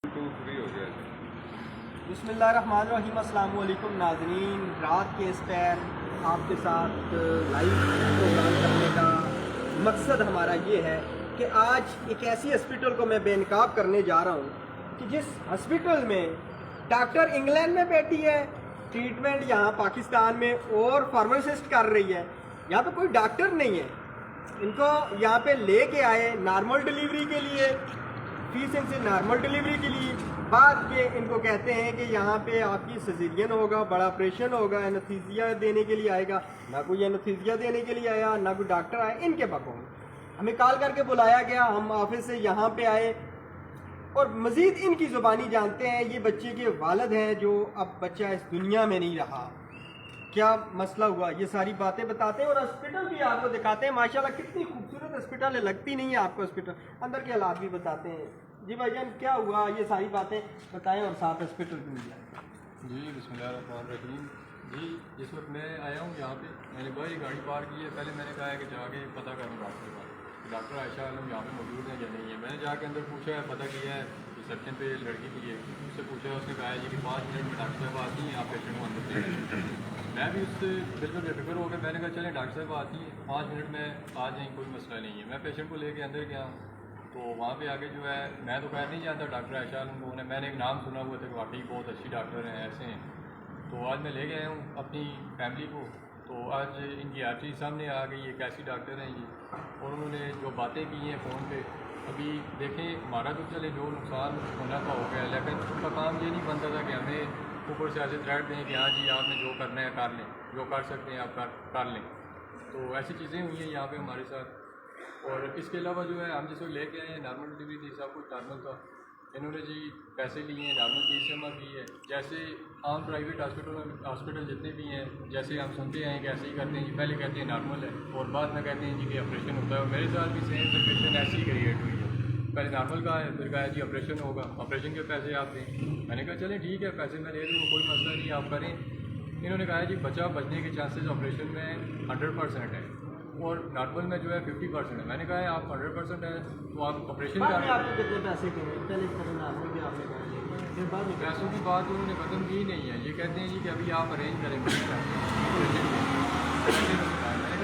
Free हो गया। बिस्मिल्लाहिर्रहमानिर्रहीम, अस्सलाम वालेकुम नाज़रीन। रात के इस पैर आपके साथ लाइव प्रोग्राम करने का मकसद हमारा ये है कि आज एक ऐसी हॉस्पिटल को मैं बेनकाब करने जा रहा हूँ कि जिस हॉस्पिटल में डॉक्टर इंग्लैंड में बैठी है, ट्रीटमेंट यहाँ पाकिस्तान में और फार्मासिस्ट कर रही है। यहाँ पे कोई डॉक्टर नहीं है। इनको यहाँ पे लेके आए नॉर्मल डिलीवरी के लिए, फीस इनसे नॉर्मल डिलीवरी के लिए, बाद ये इनको कहते हैं कि यहाँ पे आपकी सिजेरियन होगा, बड़ा ऑपरेशन होगा, एनेस्थीसिया देने के लिए आएगा। ना कोई एनेस्थीसिया देने के लिए आया, ना कोई डॉक्टर आया। इनके बकों हमें कॉल करके बुलाया गया, हम ऑफिस से यहाँ पे आए और मज़ीद इनकी ज़ुबानी जानते हैं। ये बच्चे के वालिद हैं जो अब बच्चा इस दुनिया में नहीं रहा, क्या मसला हुआ, ये सारी बातें बताते हैं और हॉस्पिटल भी आपको दिखाते हैं। माशाल्लाह कितनी खूबसूरत हॉस्पिटल है, लगती नहीं है आपको हॉस्पिटल, अंदर के हालात भी बताते हैं। जी भाईजान क्या हुआ, ये सारी बातें बताएं और साथ हॉस्पिटल भी मिल जाए। जी बिस्मिल्लाहिर्रहमानिर्रहीम। जी इस वक्त मैं आया हूँ यहाँ पे, मैंने भाई गाड़ी पार की है। पहले मैंने कहा है कि जाके पता करूँ डॉक्टर के पास, डॉक्टर आयशा आलम यहाँ पे मौजूद हैं या नहीं है। मैंने जाके अंदर पूछा है, पता किया है रिसेप्शन पे लड़की की है, उससे पूछा, उसने कहा है जी कि 5 मिनट में डॉक्टर साहब आती हैं, आप पेशेंट को अंदर देखें। मैं भी उससे बिल्कुल बेफिक्र हो गया। मैंने कहा चलें डॉक्टर साहब आती हैं, 5 मिनट में आ जाएँ, कोई मसला नहीं है। मैं पेशेंट को लेके अंदर गया, तो वहाँ पे आके जो है, मैं तो खैर नहीं जानता डॉक्टर आयशा आलम को, मैंने एक नाम सुना हुआ था कि वाकई बहुत अच्छी डॉक्टर हैं, ऐसे हैं। तो आज मैं ले गया हूँ अपनी फैमिली को, तो आज इनकी हर चीज़ सामने आ गई है, कैसी डॉक्टर हैं ये, और उन्होंने जो बातें की हैं फ़ोन पे। अभी देखें, हमारा तो चले जो नुकसान होना था हो गया, लेकिन उनका काम ये नहीं बनता था कि हमें ऊपर से ऐसे थ्रेट दें कि हाँ जी आपने जो करना है कर लें, जो कर सकते हैं आप कर लें। तो ऐसी चीज़ें हुई हैं यहाँ पे हमारे साथ। और इसके अलावा जो है, हम जिसको लेके आए हैं नॉर्मल डिलीवरी थी, सब कुछ नॉर्मल था। इन्होंने जी पैसे लिए हैं, नॉर्मल फीस जमा की है, जैसे आम प्राइवेट हॉस्पिटल जितने भी हैं, जैसे हम सुनते हैं कि ऐसे ही करते हैं जी। पहले कहते हैं नॉर्मल है और बाद में कहते हैं जी कि ऑपरेशन होता है। और मेरे साथ भी सेम सिचुएशन ऐसी ही क्रिएट हुई है। पहले नॉर्मल का है, फिर कहा जी ऑपरेशन होगा, ऑपरेशन के पैसे आप दें। मैंने कहा चलें ठीक है, पैसे मैं दे दूँ, कोई मसला नहीं, आप करें। इन्होंने कहा जी बचने के चांसेस ऑपरेशन में 100% है और नॉर्मल में जो है 50% है। मैंने कहा है आप 100% है तो आप ऑपरेशन बाद में कर। आपको कितने पैसे के हैं, पहले करें नॉर्मल भी आपने कहा, फिर बाद में पैसों की बात उन्होंने ख़त्म की नहीं है। ये कहते हैं जी कि अभी आप अरेंज करेंगे।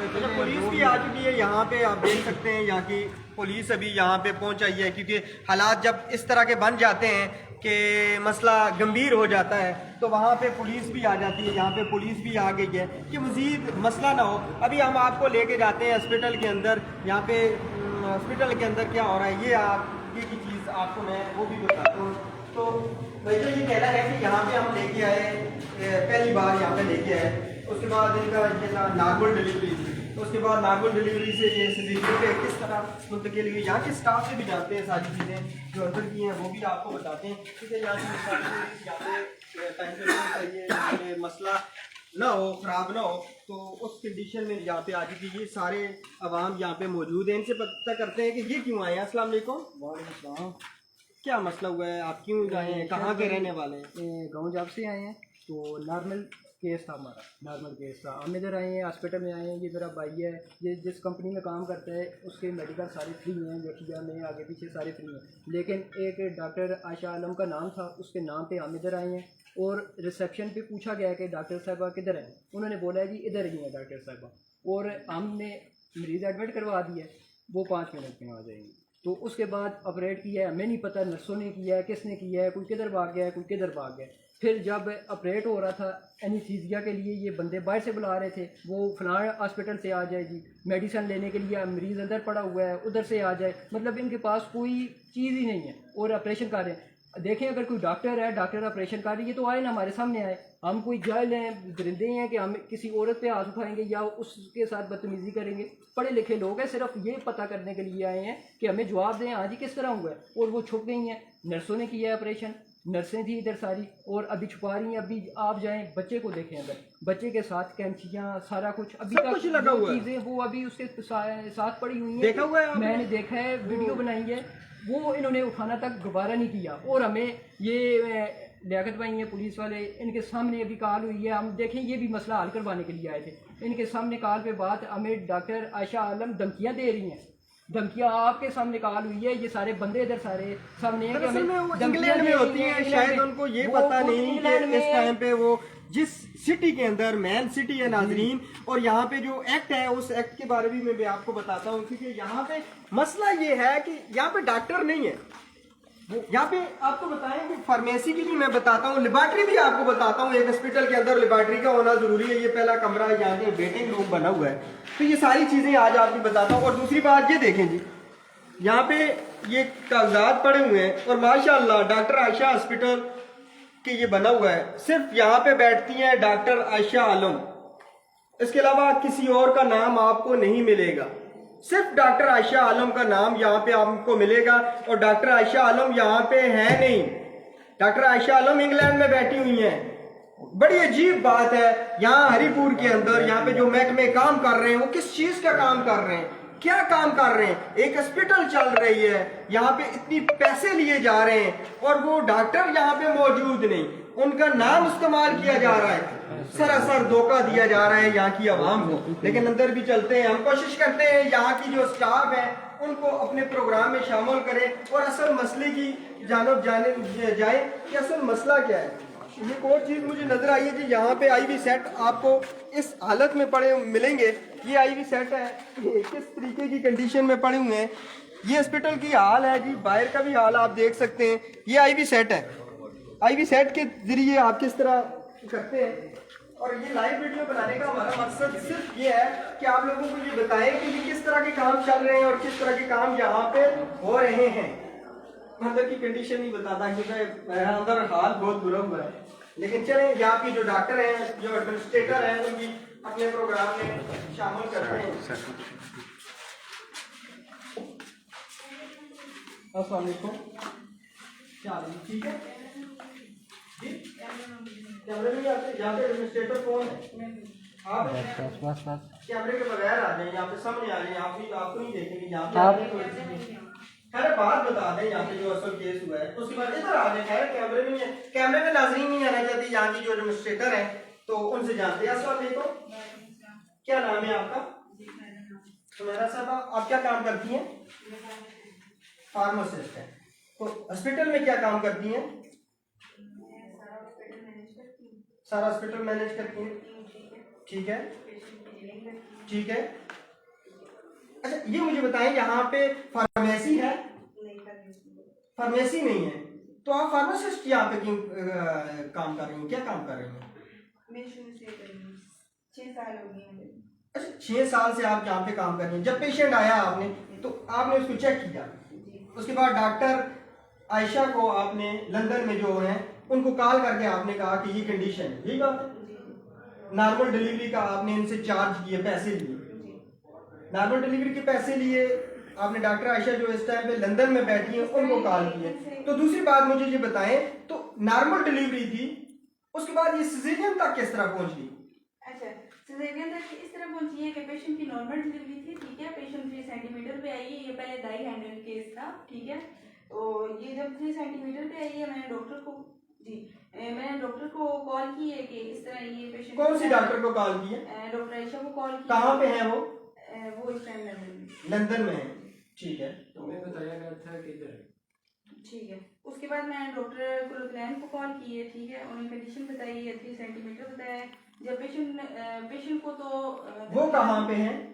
अच्छा, पुलिस भी आ चुकी है यहाँ पे, आप देख सकते हैं यहाँ की पुलिस अभी यहाँ पे पहुँच आई है, क्योंकि हालात जब इस तरह के बन जाते हैं कि मसला गंभीर हो जाता है तो वहाँ पे पुलिस भी आ जाती है। यहाँ पे पुलिस भी आ गई है कि मज़ीद मसला ना हो। अभी हम आपको लेके जाते हैं हॉस्पिटल के अंदर। यहाँ पे हॉस्पिटल के अंदर क्या हो रहा है, ये आप ये की चीज़ आपको मैं वो भी बताता हूँ। तो वैसे ये कहना है कि यहाँ पे हम लेके आए, पहली बार यहाँ पे लेके आए, उसके बाद इनका ये नॉर्मल डिलीवरी थी, उसके बाद नॉर्मल डिलीवरी से ये सिजेरियन पे किस तरह मुंतकिल हुई। यहाँ के स्टाफ से भी जानते हैं सारी चीज़ें जो अंदर की हैं, वो भी आपको बताते हैं, क्योंकि यहाँ की यहाँ पे टाइम पे होना चाहिए, यहाँ पे मसला ना हो, ख़राब ना हो। तो उस कंडीशन में यहाँ पे आ चुकी, ये सारे अवाम यहाँ पे मौजूद हैं। इनसे पता करते हैं कि ये क्यों आए हैं। अस्सलाम वालेकुम। वालेकुम। क्या मसला हुआ है, आप क्यों आए हैं, कहाँ के रहने वाले हैं? गाँव जाब से आए हैं, तो नॉर्मल केस था हमारा, नॉर्मल केस था। हम इधर आए हैं, हॉस्पिटल में आए हैं। ये मेरा भाई है, ये जिस कंपनी में काम करता है उसके मेडिकल सारे फ्री हैं, वेटिया में आगे पीछे सारे फ्री हैं। लेकिन एक डॉक्टर आयशा आलम का नाम था, उसके नाम पे हम इधर आए हैं। और रिसेप्शन पे पूछा गया कि डॉक्टर साहबा किधर हैं, उन्होंने बोला है जी इधर ही है डॉक्टर साहबा। और हमने मरीज़ एडमिट करवा दिया, वो 5 मिनट में आ जाएंगे। तो उसके बाद ऑपरेट किया है, हमें नहीं पता नर्सों ने किया है, किसने किया है, कोई किधर भाग गया है, कोई किधर भाग गया। फिर जब ऑपरेट हो रहा था एनीस्थीसिया के लिए, ये बंदे बाहर से बुला रहे थे, वो फलां हॉस्पिटल से आ जाए जी, मेडिसिन लेने के लिए मरीज़ अंदर पड़ा हुआ है, उधर से आ जाए। मतलब इनके पास कोई चीज़ ही नहीं है और ऑपरेशन कर रहे हैं। देखें, अगर कोई डॉक्टर है, डॉक्टर ऑपरेशन कर रही है तो आए ना, हमारे सामने आए। हम कोई जाहिल हैं, दरिंदे हैं कि हम किसी औरत पे हाथ उठाएंगे या उसके साथ बदतमीज़ी करेंगे? पढ़े लिखे लोग हैं, सिर्फ ये पता करने के लिए आए हैं कि हमें जवाब दें हाँ जी किस तरह हुआ है। और वो छुप गई हैं, नर्सों ने किया है ऑपरेशन, नर्सें थी इधर सारी, और अभी छुपा रही हैं। अभी आप जाएं, बच्चे को देखें, अगर बच्चे के साथ कैंचियाँ सारा कुछ अभी तक कुछ लगा हुआ है, चीज़ें वो अभी उसके साथ पड़ी हुई हैं। देखा हुआ है आपने? मैंने देखा है, वीडियो बनाई है, वो इन्होंने उठाना तक दोबारा नहीं किया। और हमें ये लियाकत भाई हैं पुलिस वाले, इनके सामने अभी कॉल हुई है, हम देखें ये भी मसला हल करवाने के लिए आए थे। इनके सामने कॉल पे बात, हमें डॉक्टर आयशा आलम धमकियाँ दे रही हैं धमकियाँ आपके सामने कॉल हुई है, ये सारे बंदे इधर सारे सामने हैं कि दरअसल में वो धमकियाँ इंग्लैंड में दी होती हैं, है, इंग्लैंड शायद में। उनको ये वो पता खुद नहीं इंग्लैंड कि में इस है। टाइम पे वो जिस सिटी के अंदर मैन सिटी है नाजरीन, और यहाँ पे जो एक्ट है उस एक्ट के बारे में मैं भी आपको बताता हूँ, क्योंकि यहाँ पे मसला ये है कि यहाँ पे डॉक्टर नहीं है। यहाँ पे आपको बताएं कि फार्मेसी की भी मैं बताता हूँ, लेबॉर्ट्री भी आपको बताता हूँ। एक हॉस्पिटल के अंदर लेबॉर्ट्री का होना जरूरी है। ये पहला कमरा यहाँ पे वेटिंग रूम बना हुआ है, तो ये सारी चीजें आज आपको बताता हूँ। और दूसरी बात ये देखें जी, यहाँ पे ये कागजात पड़े हुए हैं और माशाल्लाह डॉक्टर आयशा हॉस्पिटल के ये बना हुआ है। सिर्फ यहाँ पे बैठती हैं डॉक्टर आयशा आलम, इसके अलावा किसी और का नाम आपको नहीं मिलेगा। सिर्फ डॉक्टर आयशा आलम का नाम यहाँ पे आपको मिलेगा, और डॉक्टर आयशा आलम यहाँ पे है नहीं। डॉक्टर आयशा आलम इंग्लैंड में बैठी हुई हैं। बड़ी अजीब बात है, यहाँ हरिपुर के अंदर यहाँ पे जो महकमे काम कर रहे हैं वो किस चीज का काम कर रहे हैं, क्या काम कर रहे हैं? एक हॉस्पिटल चल रही है, यहाँ पे इतनी पैसे लिए जा रहे हैं और वो डॉक्टर यहाँ पे मौजूद नहीं, उनका नाम इस्तेमाल किया जा रहा है, सरासर धोखा दिया जा रहा है यहाँ की आवाम को। लेकिन अंदर भी चलते हैं, हम कोशिश करते हैं यहाँ की जो स्टाफ है उनको अपने प्रोग्राम में शामिल करें और असल मसले की जानब जाने जाए कि असल मसला क्या है। एक और चीज मुझे नजर आई है जी, यहाँ पे आईवी सेट आपको इस हालत में पड़े मिलेंगे। ये आईवी सेट है, ये किस तरीके की कंडीशन में पड़े हुए हैं। ये हॉस्पिटल की हाल है जी, बाहर का भी हाल आप देख सकते हैं। ये आईवी सेट है, आईवी सेट के जरिए आप किस तरह करते हैं। और ये लाइव वीडियो बनाने का हमारा मकसद सिर्फ ये है कि आप लोगों को ये बताएं कि ये किस तरह के काम चल रहे हैं और किस तरह के काम यहाँ पे हो रहे हैं। अंदर की कंडीशन नहीं बताता क्योंकि अंदर हाल बहुत बुरा हुआ है। लेकिन चले यहाँ की जो डॉक्टर हैं, जो एडमिनिस्ट्रेटर हैं, उनकी अपने प्रोग्राम में शामिल करते हैं। अस्सलाम वालेकुम, क्या हाल है? ठीक है जी, कैमरे में आते, यहाँ पे एडमिनिस्ट्रेटर कौन है? आप कैमरे के बगैर आ जाए, यहाँ पे सामने आ जाए, आप भी आपको नहीं देखेंगे यहाँ पे। खैर बात बता दें यहाँ पे जो असल केस हुआ है, उसके बाद इधर आ जाए। खैर कैमरे में नहीं, कैमरे में नाज़रीन नहीं आना चाहती, यहाँ की जो एडमिनिस्ट्रेटर है तो उनसे जानते हैं। अस्सलाम वालेकुम, क्या नाम है आपका? सुमेरा साहब, आप क्या काम करती हैं? फार्मासिस्ट है। तो हॉस्पिटल में क्या काम करती हैं? सारा हॉस्पिटल मैनेज करती हैं, ठीक है ठीक है। अच्छा ये मुझे बताएं, यहाँ पे फार्मेसी है? फार्मेसी नहीं है, तो आप फार्मासिस्ट यहाँ पे क्यों काम कर रही हैं? क्या काम कर रही हैं? मैं शुरू से कर रही हूँ, 6 साल हो गए मुझे। अच्छा 6 साल से आप यहाँ पे काम कर रही हैं। जब पेशेंट आया आपने तो आपने उसको चेक किया, उसके बाद डॉक्टर आयशा को आपने लंदन में जो है उनको कॉल करके आपने कहा कि ये कंडीशन है, ठीक है। नॉर्मल डिलीवरी का आपने इनसे चार्ज किए, पैसे लिए, नॉर्मल डिलीवरी के पैसे लिए आपने। डॉक्टर आयशा जो इस टाइम पे लंदन में बैठी है उनको कॉल किए। तो दूसरी बात मुझे ये बताएं, तो नॉर्मल डिलीवरी थी, उसके बाद ये सिजेरियन तक किस तरह पहुंच गई? अच्छा, सिजेरियन तक इस तरह पहुंची है कि पेशेंट की नॉर्मल डिलीवरी थी, ठीक है। पेशेंट 3 सेंटीमीटर पे आई है, ये पहले दाई हैंडल केस था, ठीक है। तो ये जब 3 सेंटीमीटर पे आई है, मैंने डॉक्टर को कॉल की है कि इस तरह ये पेशेंट। कौन सी डॉक्टर को कॉल की है? डॉक्टर आयशा को कॉल की। कहाँ पे है वो? वो इस टाइम लंदन में है, ठीक है। तो हमें बताया गया था कि इधर, ठीक है। उसके बाद मैंने डॉक्टर कुलकलैन को कॉल की है, ठीक है। उन्होंने कंडीशन बताई है, 3 सेंटीमीटर बताया है। जब पेशेंट को तो वो कहाँ पे है?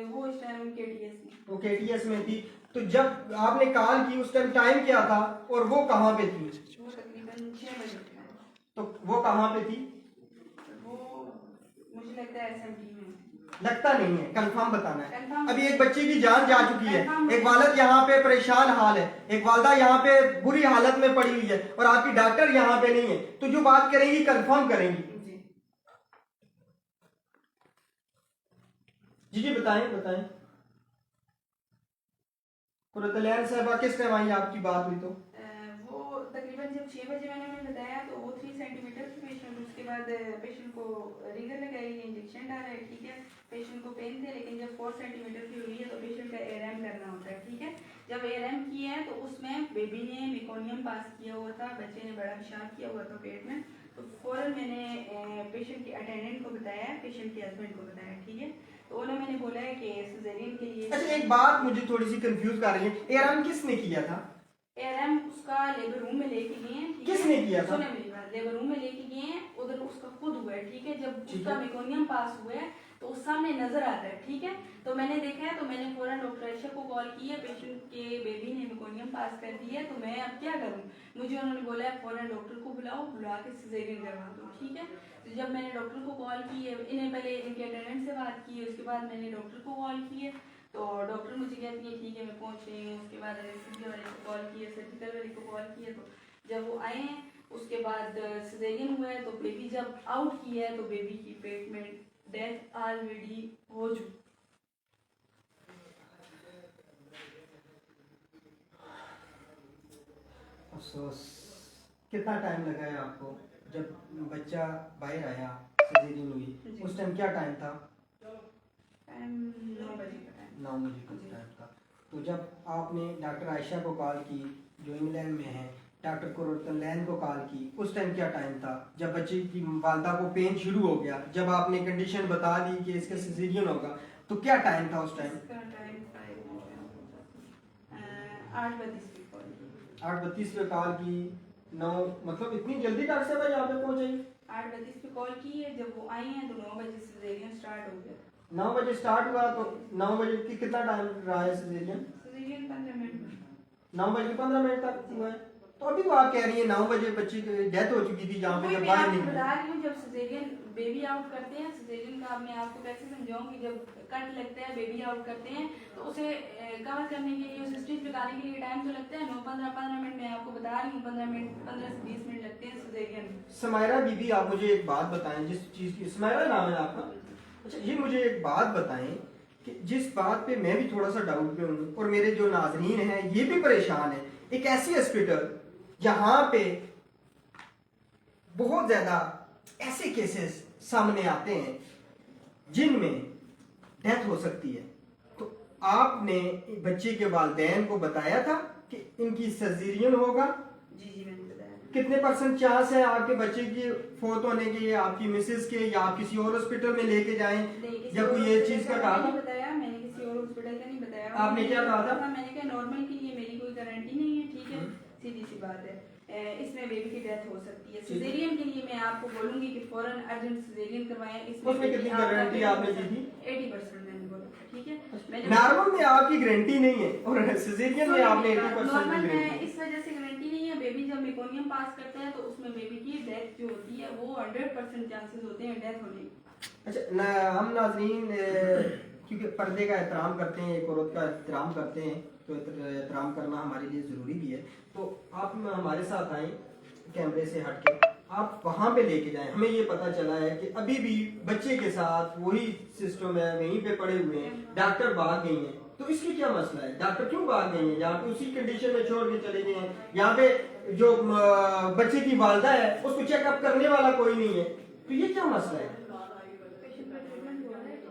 वो इस टाइम केटीएस में। वो केटीएस में थी। तो जब आपने कॉल की उस टाइम टाइम क्या था और वो कहाँ पे थी? वो तकरीबन 6 बजे था। तो वो कहाँ पे थी? वो मुझे लगता है एसएमटी में। लगता नहीं है, कंफर्म बताना है। कंफर्म। अभी एक बच्चे की जान जा चुकी है, कंफर्म। एक वालिद यहाँ पे परेशान हाल है, एक वालदा यहाँ पे बुरी हालत में पड़ी हुई है और आपकी डॉक्टर यहाँ पे नहीं है, तो जो बात करेंगी कंफर्म करेंगी। जी जी बताएं बताएं। कुरतलैन साहबा किस टाइम आई आपकी बात हुई? तो वो तकरीबन जब 6 बजे मैंने उन्हें बताया तो वो 3 सेंटीमीटर की पेशेंट। उसके बाद पेशेंट को रिगर लगाई, इंजेक्शन डाला है, ठीक है। पेशेंट को पेन थे, लेकिन जब 4 सेंटीमीटर की हुई है तो पेशेंट का एआरएम करना होता है, ठीक है। जब एआरएम किया है तो उसमें बेबी ने मेकोनियम पास किया हुआ था, बच्चे ने बड़ा पेशाब किया हुआ था पेट में। तो फौरन मैंने पेशेंट के अटेंडेंट को बताया, पेशेंट के हस्बैंड को बताया, ठीक है। तो तो उन्हें मैंने बोला है कि सिजेरियन के लिए। अच्छा, एक बात मुझे थोड़ी सी कंफ्यूज कर रही है, एआरएम किसने किया था? एआरएम उसका लेबर रूम में लेके गए हैं। किसने किया था? सुने मेरी बात, लेबर रूम में लेके गए हैं, उधर उसका खुद हुआ है, ठीक है। जब उसका मेकोनियम पास हुआ है तो उस सामने नजर आता है, ठीक है। तो मैंने देखा है, तो मैंने फौरन डॉक्टर आयशा को कॉल की है, पेशेंट के बेबी ने मेकोनियम पास कर दिया है, तो मैं अब क्या करूं? मुझे उन्होंने बोला है फौरन डॉक्टर को बुलाओ, बुला के सिजेरियन करवा दो, ठीक है। तो जब मैंने डॉक्टर को कॉल की है, इन्हें पहले इनके अटेंडेंट से बात की है, उसके बाद मैंने डॉक्टर को कॉल की है, तो डॉक्टर मुझे कहती है ठीक है मैं पहुंच रही हूँ। उसके बाद एनेस्थीसिया वाले को कॉल किया, सर्जिकल वाले को कॉल किया, तो जब वो आए हैं उसके बाद सिजेरियन हुआ है, तो बेबी जब आउट किया है तो बेबी की पेट में डेथ ऑलरेडी हो चुकी। अफसोस। कितना टाइम लगा है आपको जब बच्चा बाहर आया, सिजेरियन हुई, उस टाइम क्या टाइम था? 9 बजे का टाइम। 9 बजे का टाइम था। तो जब आपने डॉक्टर आयशा को कॉल की जो इंग्लैंड में है, डॉक्टर कोरोटन लैन को कॉल की, उस टाइम क्या टाइम था? जब बच्चे की वालदा को पेन शुरू हो गया, जब आपने कंडीशन बता दी कि इसका सिजेरियन होगा, तो क्या टाइम था उस टाइम? इसका टाइम 8:32 पे कॉल की। 8:32 पे कॉल की, 9 मतलब इतनी जल्दी डॉक्टर साहब यहाँ पे पहुंच जाइए? 8:32 पे कॉल की है, जब वो आई हैं तो 9 बजे सिजेरियन स्टार्ट हो गया। 9 बजे स्टार्ट हुआ, तो 9 बजे की कितना टाइम रहा है सिजेरियन? Caesarean 15 minute. 9 बजे के 15 मिनट तक हुआ है। तो अभी तो आप कह रही है 9 बजे बच्ची की डेथ हो चुकी थी जहाँ पे जब बाहर मैं निकली। बता रही हूँ, जब सिजेरियन बेबी आउट करते हैं, सिजेरियन का मैं आपको कैसे समझाऊं कि जब कट लगता है, बेबी आउट करते हैं, तो उसे कवर करने के लिए, उसे स्टिच लगाने के लिए टाइम तो लगता है 9-15 मिनट। मैं आपको बता रही हूँ 15 मिनट, 15 से 20 मिनट लगते हैं सिजेरियन। समायरा बीबी, आप मुझे एक बात बताएं, जिस चीज की समायरा नाम है आपका, अच्छा ये मुझे एक बात बताएं कि जिस बात पे मैं भी थोड़ा सा डाउट पे हूँ और मेरे जो नाजरीन हैं ये भी परेशान है, एक ऐसी हॉस्पिटल जहां पे बहुत ज्यादा ऐसे केसेस सामने आते हैं जिनमें डेथ हो सकती है, तो आपने बच्चे के वालिदैन को बताया था कि इनकी सर्जरीन होगा? जी जी मैंने बताया। कितने % चांस है आपके बच्चे की फौत होने के, आपकी मिसेस के, या आप किसी और हॉस्पिटल में लेके जाएं, या कोई ये चीज का कहा था? बताया मैंने, किसी और हॉस्पिटल का नहीं बताया। आपने क्या कहा था? मैंने कहा नॉर्मल के लिए मेरी कोई गारंटी नहीं है, ठीक है, सीधी सी बात है, इसमें बेबी की डेथ हो सकती है। सिजेरियन के लिए मैं आपको बोलूंगी कि फौरन अर्जेंट सिजेरियन करवाएं। उसमें कितनी गारंटी आपने दी थी? 80% मैंने बोला, ठीक है। नॉर्मल में आपकी गारंटी नहीं है और सिजेरियन में आपने 80% नॉर्मल की में गारंटी। इस वजह से गारंटी नहीं है, बेबी जब मेकोनियम पास करता है तो उसमें बेबी की डेथ जो होती है वो 100% चांसेस होते हैं डेथ होने के। अच्छा हम नाजरीन क्योंकि पर्दे का एहतराम करते हैं, एक औरत का एहतराम करते हैं, तो एहतराम करना हमारे लिए ज़रूरी भी है। तो आप हमारे साथ आए कैमरे से हट के, आप वहाँ पे लेके जाएं। हमें ये पता चला है कि अभी भी बच्चे के साथ वही सिस्टम है, वहीं पे पड़े हुए हैं, डॉक्टर भाग गई हैं, तो इसकी क्या मसला है? डॉक्टर क्यों भाग गई हैं? यहाँ पे उसी कंडीशन में छोड़ के चले गए हैं। यहाँ पे जो बच्चे की वालदा है उसको चेकअप करने वाला कोई नहीं है, तो ये क्या मसला है?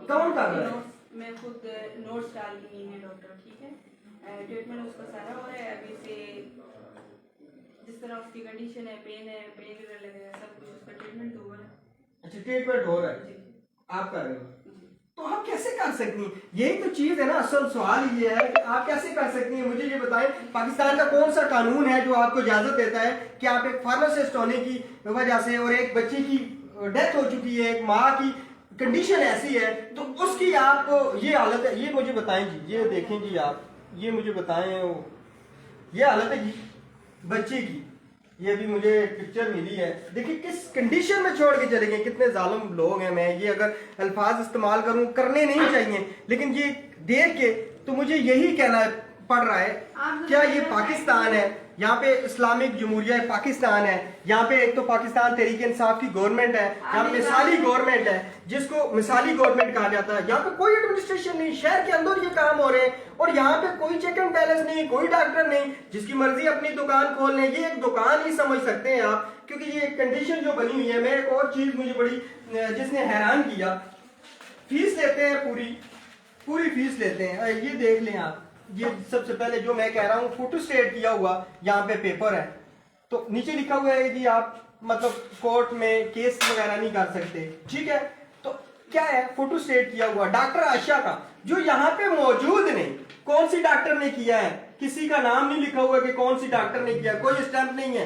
कौन कर रहा है? मैं खुद नोट्स डाल दी हैं डॉक्टर, ठीक है, ट्रीटमेंट उसका सारा हो रहा है अभी से। जिस तरह उसकी कंडीशन है, पेन किलर लगा है, सब कुछ उसका ट्रीटमेंट हो रहा है। अच्छा ट्रीटमेंट हो रहा है, आप कर रहे हो, तो आप कैसे कर सकती हैं? यही तो चीज है ना, असल सवाल ये है कि आप कैसे कर सकती हैं? मुझे ये बताएं, पाकिस्तान का कौन सा कानून है जो आपको इजाजत देता है कि आप एक फार्मासिस्ट होने की वजह से और एक बच्चे की डेथ हो चुकी है, एक माँ की कंडीशन ऐसी है, तो उसकी आपको ये हालत है? ये मुझे बताएं जी, ये देखें जी, आप ये मुझे बताएं, ये हालत है जी बच्चे की। ये अभी मुझे पिक्चर मिली है, देखिए किस कंडीशन में छोड़ के चले गए। कितने जालिम लोग हैं। मैं ये अगर अल्फाज इस्तेमाल करूं, करने नहीं चाहिए, लेकिन ये देख के तो मुझे यही कहना पड़ रहा है, क्या ये पाकिस्तान है? यहाँ पे इस्लामिक जमहूरिया पाकिस्तान है, यहाँ पे एक तो पाकिस्तान तहरीक इंसाफ की गवर्नमेंट है, यहाँ पे मिसाली गवर्नमेंट है, जिसको मिसाली गवर्नमेंट कहा जाता है। यहाँ पे कोई एडमिनिस्ट्रेशन नहीं, शहर के अंदर ये काम हो रहे हैं, और यहाँ पे कोई चेक एंड बैलेंस नहीं, कोई डॉक्टर नहीं, जिसकी मर्जी अपनी दुकान खोल लें। ये एक दुकान ही समझ सकते हैं आप, क्योंकि ये कंडीशन जो बनी हुई है। मैं एक और चीज मुझे बड़ी जिसने हैरान किया, फीस लेते हैं, पूरी फीस लेते हैं। ये देख लें आप, ये सबसे पहले जो मैं कह रहा हूँ फोटो स्टेट किया हुआ यहाँ पे पेपर है, तो नीचे लिखा हुआ है कि आप मतलब कोर्ट में केस वगैरह नहीं कर सकते, ठीक है। तो क्या है, फोटो स्टेट किया हुआ डॉक्टर आयशा का, जो यहाँ पे मौजूद नहीं। कौन सी डॉक्टर ने किया है, किसी का नाम नहीं लिखा हुआ कि कौन सी डॉक्टर ने किया, कोई स्टैंप नहीं है।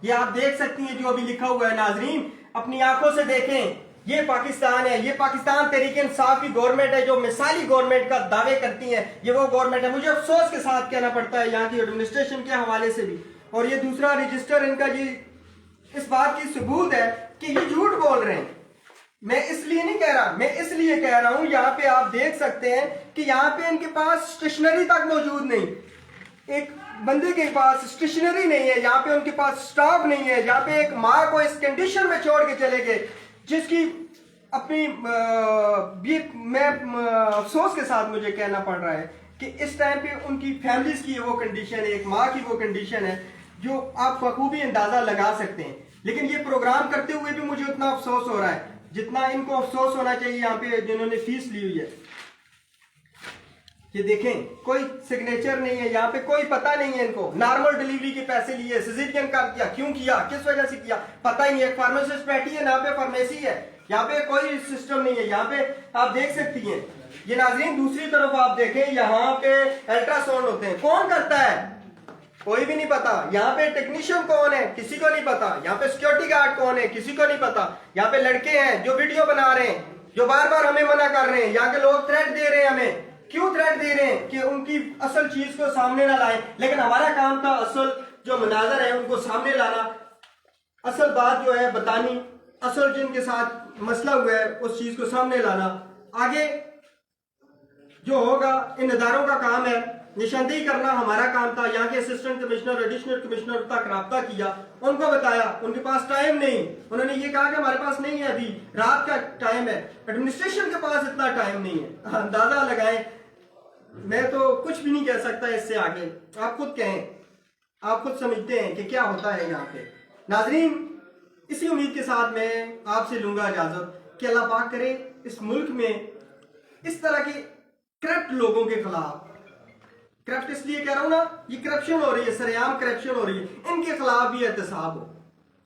ये आप देख सकती हैं जो अभी लिखा हुआ है, नाजरीन अपनी आंखों से देखें, ये पाकिस्तान है, ये पाकिस्तान तहरीक इंसाफ की गवर्नमेंट है जो मिसाली गवर्नमेंट का दावे करती है। ये वो गवर्नमेंट है, मुझे अफसोस के साथ कहना पड़ता है यहाँ की एडमिनिस्ट्रेशन के हवाले से भी। और ये दूसरा रजिस्टर इनका ये इस बात की सबूत है कि ये झूठ बोल रहे हैं। मैं इसलिए नहीं कह रहा, मैं इसलिए कह रहा हूं, यहाँ पे आप देख सकते हैं कि यहाँ पे इनके पास स्टेशनरी तक मौजूद नहीं, एक बंदे के पास स्टेशनरी नहीं है, यहाँ पे उनके पास स्टाफ नहीं है। यहाँ पे एक माँ को इस कंडीशन में छोड़ के चले गए जिसकी अपनी मैं अफसोस के साथ मुझे कहना पड़ रहा है कि इस टाइम पे उनकी फैमिलीज की वो कंडीशन है, एक माँ की वो कंडीशन है जो आप बखूबी अंदाजा लगा सकते हैं। लेकिन ये प्रोग्राम करते हुए भी मुझे उतना अफसोस हो रहा है जितना इनको अफसोस होना चाहिए यहाँ पे जिन्होंने फीस ली हुई है। ये देखें, कोई सिग्नेचर नहीं है यहाँ पे, कोई पता नहीं है इनको। नॉर्मल डिलीवरी के पैसे लिए, सिजेरियन कर दिया, क्यों किया, किस वजह से किया, पता ही नहीं है। फार्मासिस्ट बैठी है, यहाँ पे फार्मेसी है, यहाँ पे कोई सिस्टम नहीं है। यहाँ पे आप देख सकती हैं। ये नाजरीन दूसरी तरफ आप देखें, यहाँ पे अल्ट्रासाउंड होते हैं, कौन करता है, कोई भी नहीं पता। यहाँ पे टेक्नीशियन कौन है, किसी को नहीं पता। यहाँ पे सिक्योरिटी गार्ड कौन है, किसी को नहीं पता। यहाँ पे लड़के हैं जो वीडियो बना रहे हैं, जो बार बार हमें मना कर रहे हैं। यहाँ के लोग थ्रेट दे रहे हैं हमें, क्यों थ्रेट दे रहे हैं कि उनकी असल चीज को सामने ना लाएं। लेकिन हमारा काम था असल जो मनाजर है उनको सामने लाना, असल बात जो है बतानी, असल जिनके साथ मसला हुआ है उस चीज को सामने लाना। आगे जो होगा इन इदारों का काम है, निशानदेही करना हमारा काम था। यहाँ के असिस्टेंट कमिश्नर, एडिशनल कमिश्नर तक रब्ता किया, उनको बताया, उनके पास टाइम नहीं। उन्होंने ये कहा कि हमारे पास नहीं है, अभी रात का टाइम है, एडमिनिस्ट्रेशन के पास इतना टाइम नहीं है। अंदाजा लगाएं, मैं तो कुछ भी नहीं कह सकता इससे आगे, आप खुद कहें, आप खुद समझते हैं कि क्या होता है यहाँ पे। नाजरीन इसी उम्मीद के साथ मैं आपसे लूंगा इजाजत कि अल्लाह पाक करे इस मुल्क में इस तरह के करप्ट लोगों के खिलाफ, करप्ट इसलिए कह रहा हूं ना, ये करप्शन हो रही है, सरेआम करप्शन हो रही है, इनके खिलाफ भी एहतसाब हो,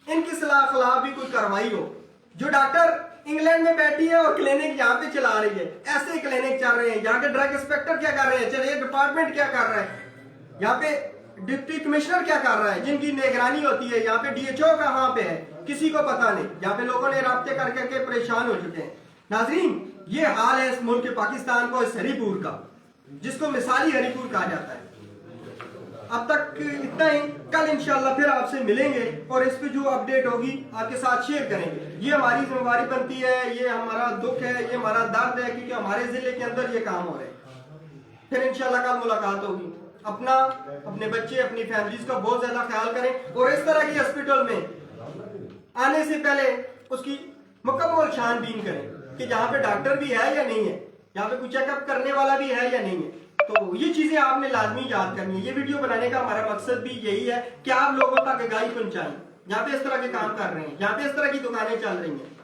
इनके खिलाफ भी कोई कार्रवाई हो। जो डॉक्टर इंग्लैंड में बैठी है और क्लिनिक यहाँ पे चला रही है, ऐसे क्लिनिक चल रहे हैं। यहाँ के ड्रग इंस्पेक्टर क्या कर रहे हैं, चलिए डिपार्टमेंट क्या कर रहा है, यहाँ पे डिप्टी कमिश्नर क्या कर रहा है, जिनकी निगरानी होती है। यहाँ पे DHO कहाँ पे है, किसी को पता नहीं। यहाँ पे लोगों ने राब्ते कर करके परेशान हो चुके हैं। नाजरीन ये हाल है इस मुल्क के पाकिस्तान को, इस हरीपुर का, जिसको मिसाली हरीपुर कहा जाता है। अब तक इतना ही, कल इंशाल्लाह फिर आपसे मिलेंगे और इस पे जो अपडेट होगी आपके साथ शेयर करेंगे। ये हमारी जिम्मेवारी बनती है, ये हमारा दुख है, ये हमारा दर्द है, क्योंकि हमारे जिले के अंदर ये काम हो रहे हैं। फिर इंशाल्लाह कल मुलाकात होगी। अपना, अपने बच्चे, अपनी फैमिलीज का बहुत ज्यादा ख्याल करें और इस तरह की हॉस्पिटल में आने से पहले उसकी मुकम्मल छानबीन करें कि जहाँ पे डॉक्टर भी है या नहीं है, यहाँ पे कोई चेकअप करने वाला भी है या नहीं है। तो ये चीजें आपने लाजमी याद करनी है। ये वीडियो बनाने का हमारा मकसद भी यही है कि आप लोगों तक आगाही पहुंचाएं। यहाँ पे इस तरह के काम कर रहे हैं, यहाँ पे इस तरह की दुकानें चल रही हैं।